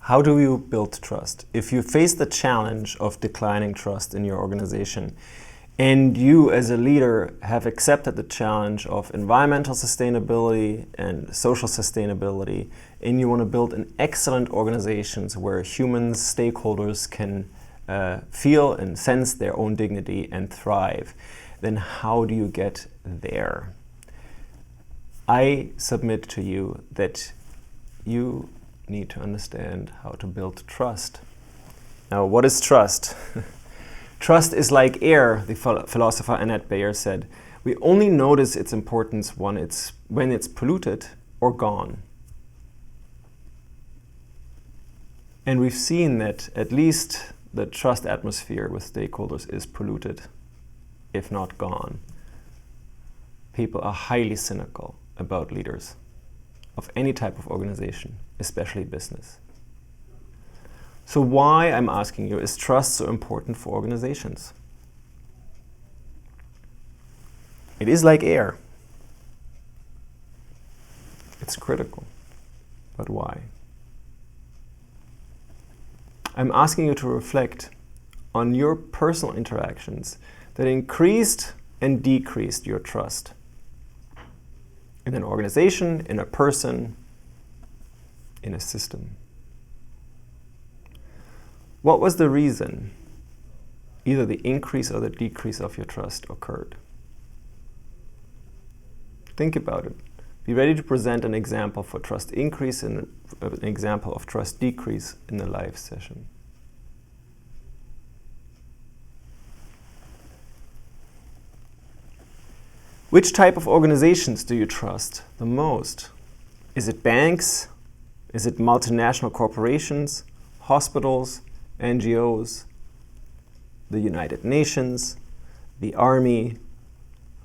How do you build trust? If you face the challenge of declining trust in your organization, and you as a leader have accepted the challenge of environmental sustainability and social sustainability, and you want to build an excellent organizations where humans, stakeholders can feel and sense their own dignity and thrive, then how do you get there? I submit to you that you need to understand how to build trust. Now, what is trust? Trust is like air, the philosopher Annette Bayer said. We only notice its importance when it's polluted or gone. And we've seen that at least the trust atmosphere with stakeholders is polluted, if not gone. People are highly cynical about leaders of any type of organization, especially business. So why, I'm asking you, is trust so important for organizations? It is like air. It's critical. But why? I'm asking you to reflect on your personal interactions that increased and decreased your trust in an organization, in a person, in a system. What was the reason either the increase or the decrease of your trust occurred? Think about it. Be ready to present an example for trust increase and an example of trust decrease in the live session. Which type of organizations do you trust the most? Is it banks? Is it multinational corporations, hospitals, NGOs, the United Nations, the army,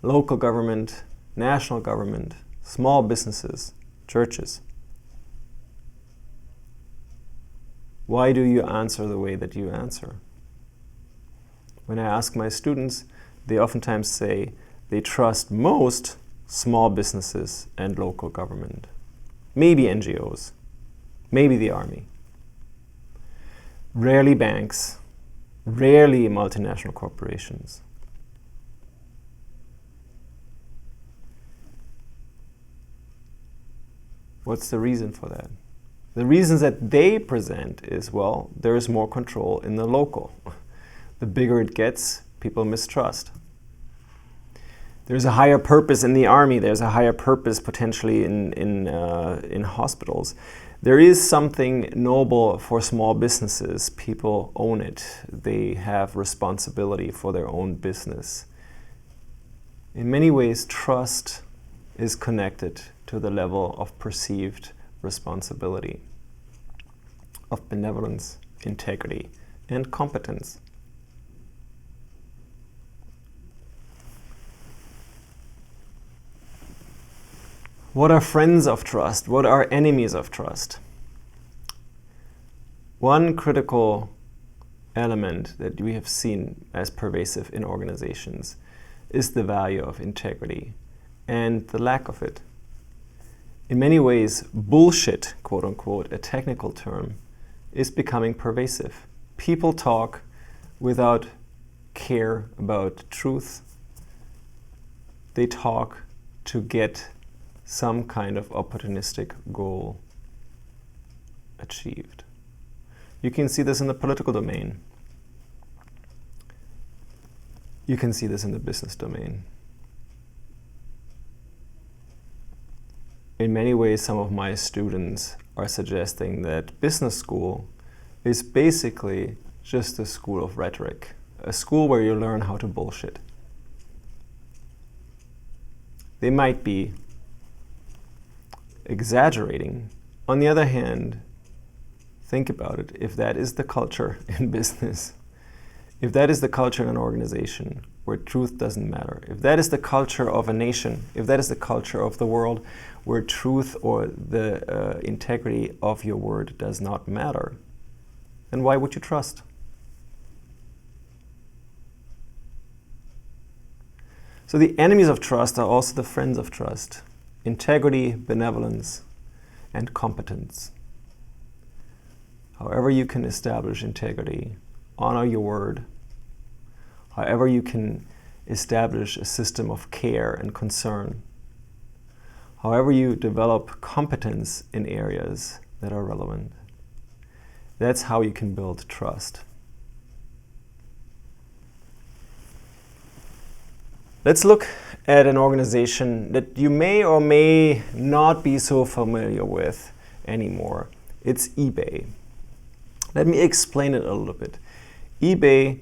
local government, national government, small businesses, churches? Why do you answer the way that you answer? When I ask my students, they oftentimes say they trust most small businesses and local government, maybe NGOs, maybe the army. Rarely banks, rarely multinational corporations. What's the reason for that? The reasons that they present is, well, there is more control in the local. The bigger it gets, people mistrust. There's a higher purpose in the army. There's a higher purpose potentially in hospitals. There is something noble for small businesses. People own it. They have responsibility for their own business. In many ways, trust is connected to the level of perceived responsibility, of benevolence, integrity, and competence. What are friends of trust? What are enemies of trust? One critical element that we have seen as pervasive in organizations is the value of integrity and the lack of it. In many ways, bullshit, quote unquote, a technical term, is becoming pervasive. People talk without care about truth. They talk to get some kind of opportunistic goal achieved. You can see this in the political domain. You can see this in the business domain. In many ways, some of my students are suggesting that business school is basically just a school of rhetoric, a school where you learn how to bullshit. They might be exaggerating. On the other hand, think about it. If that is the culture in business, if that is the culture in an organization where truth doesn't matter, if that is the culture of a nation, if that is the culture of the world where truth or the integrity of your word does not matter, then why would you trust? So the enemies of trust are also the friends of trust. Integrity, benevolence, and competence. however you can establish integrity, honor your word, however you can establish a system of care and concern, however you develop competence in areas that are relevant. That's how you can build trust. Let's look at an organization that you may or may not be so familiar with anymore. It's eBay. Let me explain it a little bit. eBay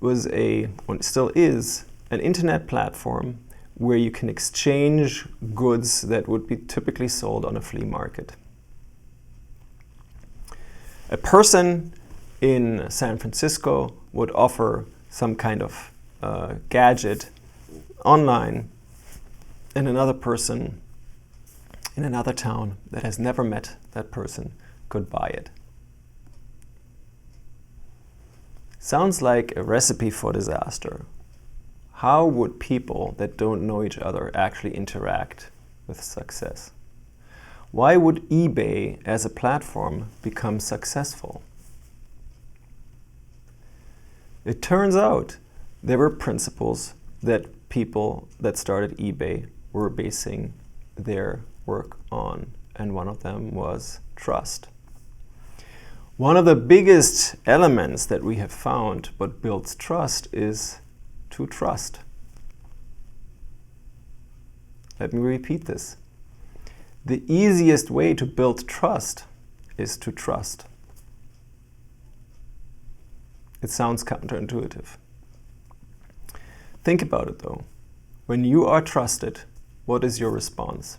was still is, an internet platform where you can exchange goods that would be typically sold on a flea market. A person in San Francisco would offer some kind of gadget online, and another person in another town that has never met that person could buy it. Sounds like a recipe for disaster. How would people that don't know each other actually interact with success? Why would eBay as a platform become successful? It turns out there were principles that people that started eBay were basing their work on, and one of them was trust. One of the biggest elements that we have found what builds trust is to trust. Let me repeat this. The easiest way to build trust is to trust. It sounds counterintuitive. Think about it though. When you are trusted, what is your response?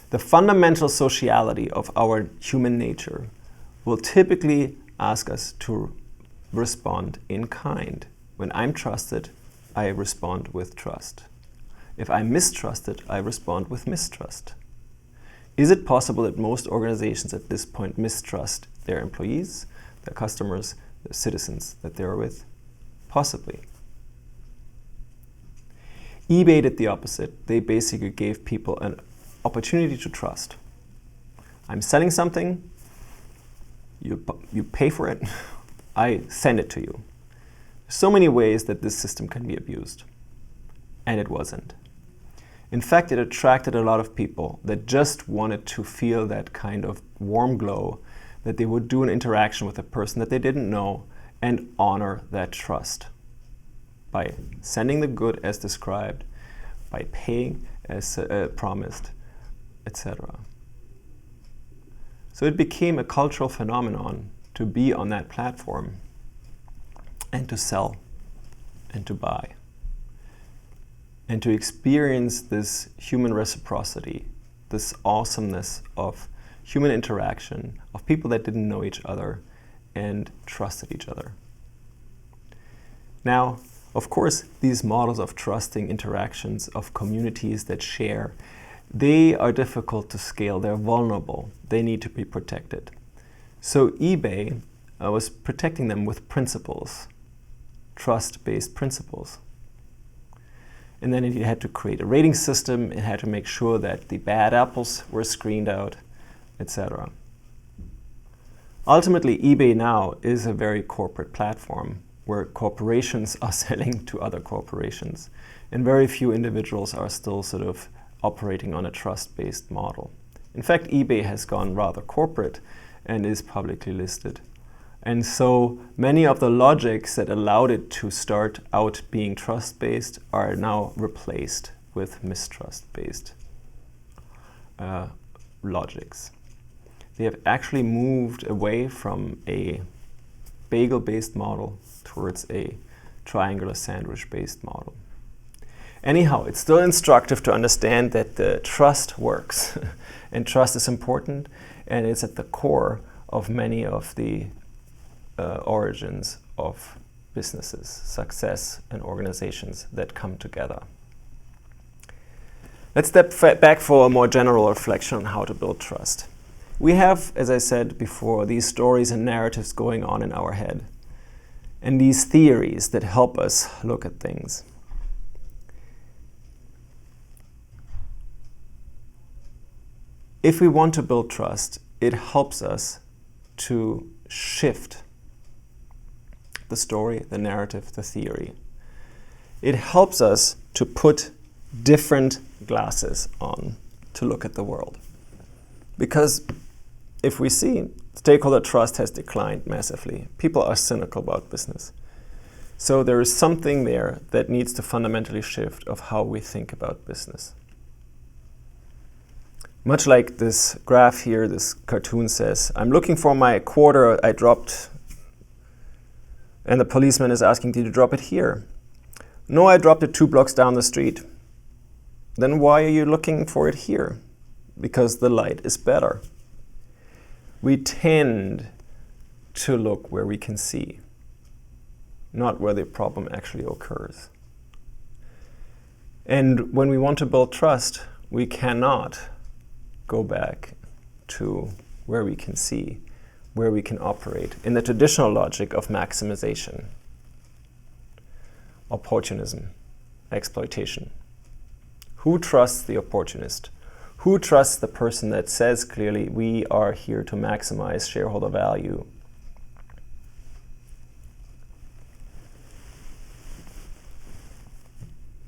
The fundamental sociality of our human nature will typically ask us to respond in kind. When I'm trusted, I respond with trust. If I'm mistrusted, I respond with mistrust. Is it possible that most organizations at this point mistrust their employees, their customers, the citizens that they're with? Possibly. eBay did the opposite. They basically gave people an opportunity to trust. I'm selling something, you pay for it, I send it to you. So many ways that this system can be abused. And it wasn't. In fact, it attracted a lot of people that just wanted to feel that kind of warm glow, that they would do an interaction with a person that they didn't know and honor that trust by sending the good as described, by paying as promised, etc. So it became a cultural phenomenon to be on that platform and to sell and to buy and to experience this human reciprocity, this awesomeness of human interaction, of people that didn't know each other and trusted each other. Now, of course, these models of trusting interactions, of communities that share, they are difficult to scale. They're vulnerable. They need to be protected. So eBay was protecting them with principles, trust-based principles. And then it had to create a rating system. It had to make sure that the bad apples were screened out, etc. Ultimately, eBay now is a very corporate platform where corporations are selling to other corporations. And very few individuals are still sort of operating on a trust-based model. In fact, eBay has gone rather corporate and is publicly listed. And so many of the logics that allowed it to start out being trust-based are now replaced with mistrust-based logics. They have actually moved away from a bagel-based model towards a triangular sandwich-based model. Anyhow, it's still instructive to understand that the trust works and trust is important, and it's at the core of many of the origins of businesses, success, and organizations that come together. Let's step back for a more general reflection on how to build trust. We have, as I said before, these stories and narratives going on in our head, and these theories that help us look at things. If we want to build trust, it helps us to shift the story, the narrative, the theory. It helps us to put different glasses on to look at the world. Because if we see stakeholder trust has declined massively, people are cynical about business. So there is something there that needs to fundamentally shift of how we think about business. Much like this graph here, this cartoon says, I'm looking for my quarter I dropped, and the policeman is asking, did you drop it here? No, I dropped it 2 blocks down the street. Then why are you looking for it here? Because the light is better. We tend to look where we can see, not where the problem actually occurs. And when we want to build trust, we cannot go back to where we can see, where we can operate in the traditional logic of maximization, opportunism, exploitation. Who trusts the opportunist? Who trusts the person that says clearly, we are here to maximize shareholder value?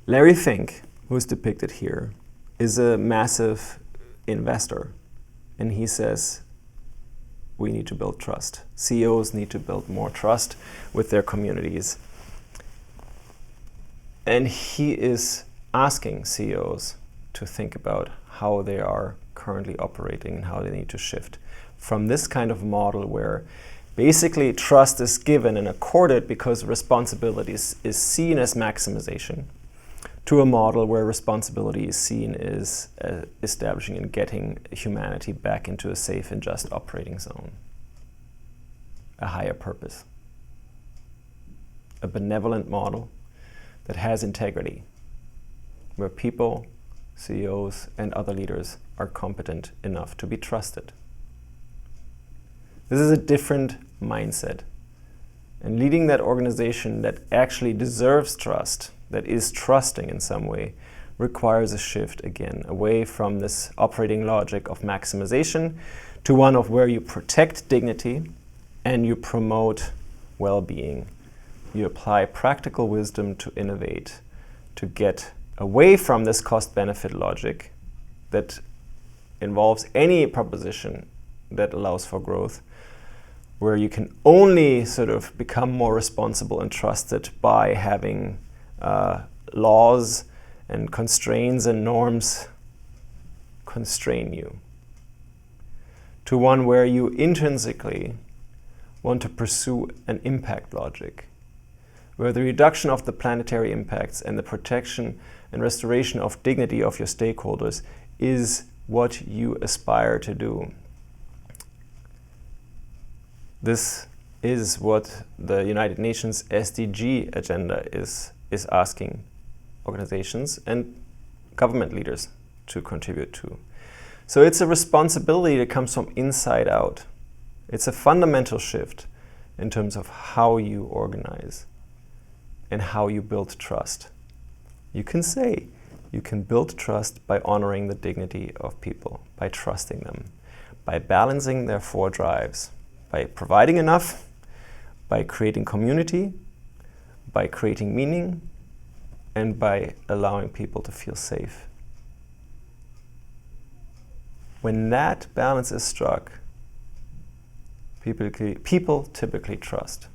Larry Fink, who is depicted here, is a massive investor. And he says, we need to build trust. CEOs need to build more trust with their communities. And he is asking CEOs to think about how they are currently operating and how they need to shift from this kind of model where basically trust is given and accorded because responsibility is seen as maximization, to a model where responsibility is seen as establishing and getting humanity back into a safe and just operating zone, a higher purpose, a benevolent model that has integrity, where people, CEOs, and other leaders are competent enough to be trusted. This is a different mindset. And leading that organization that actually deserves trust, that is trusting in some way, requires a shift again, away from this operating logic of maximization to one of where you protect dignity and you promote well-being. You apply practical wisdom to innovate, to get away from this cost-benefit logic that involves any proposition that allows for growth, where you can only sort of become more responsible and trusted by having laws and constraints and norms constrain you, to one where you intrinsically want to pursue an impact logic, where the reduction of the planetary impacts and the protection and restoration of dignity of your stakeholders is what you aspire to do. This is what the United Nations SDG agenda is asking organizations and government leaders to contribute to. So it's a responsibility that comes from inside out. It's a fundamental shift in terms of how you organize and how you build trust. You can say you can build trust by honoring the dignity of people, by trusting them, by balancing their 4 drives, by providing enough, by creating community, by creating meaning, and by allowing people to feel safe. When that balance is struck, people typically trust.